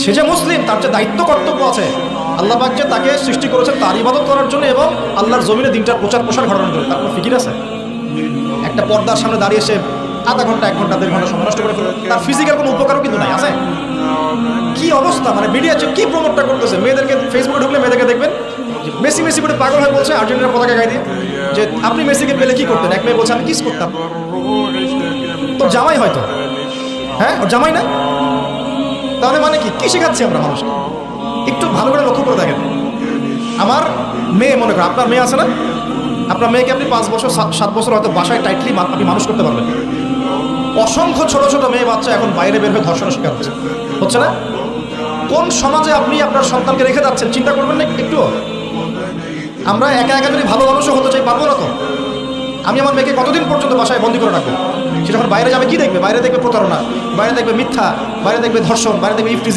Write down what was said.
সে যে মুসলিম তার যে দায়িত্ব কর্তব্য আছে, আল্লাহ পাক যে তাকে সৃষ্টি করেছেন তার ইবাদত করার জন্য এবং আল্লাহর জমিনে দিনটার প্রচার প্রসার ঘটানোর জন্য, তার কোনো ফিকির আছে? একটা পর্দার সামনে দাঁড়িয়ে সে আধা ঘন্টা 1 ঘন্টা 1.5 ঘন্টা সময় নষ্ট করে ফেলে, তার ফিজিক্যাল কোনো উপকারও কিন্তু নাই। আছে কি অবস্থা, মানে মিডিয়া কি প্রমোটটা করতেছে? মেয়েদেরকে ফেসবুকে ঢুকলে মেয়েদেরকে দেখবেন মেসি মেসি বলে পাগল হয়ে বলছে আর্জেন্টিনার পতাকা গায়ে দিয়ে যে আপনি মেসিকে পেলে কি করতেন? এক মেয়ে বলছে আমি কিস করতাম। তোর জামাই হয়তো, হ্যাঁ ওর জামাই না, তাহলে মানে কি শেখাচ্ছি আমরা মানুষকে? একটু ভালো করে লক্ষ্য করে দেখেন। আমার মেয়ে, মনে করেন আপনার মেয়ে আছে না, আপনার মেয়েকে আপনি 5 বছর 7 বছর হয়তো বাসায় টাইটলি আপনি মানুষ করতে পারবেন। অসংখ্য ছোট ছোট মেয়ে বাচ্চা এখন বাইরে বের হয়ে ধর্ষণের শিকার হচ্ছে না? কোন সমাজে আপনি আপনার সন্তানকে রেখে যাচ্ছেন চিন্তা করবেন না একটু? আমরা একা একা যদি ভালো মানুষও হতে চাই পারবো না তো। আমি আমার মেয়েকে কতদিন পর্যন্ত বাসায় বন্দি করে রাখবো? সে যখন বাইরে যাবে কি দেখবে? বাইরে দেখবে প্রতারণা, বাইরে দেখবে মিথ্যা, বাইরে দেখবে ধর্ষণ, বাইরে দেখবে ইফটিজিং।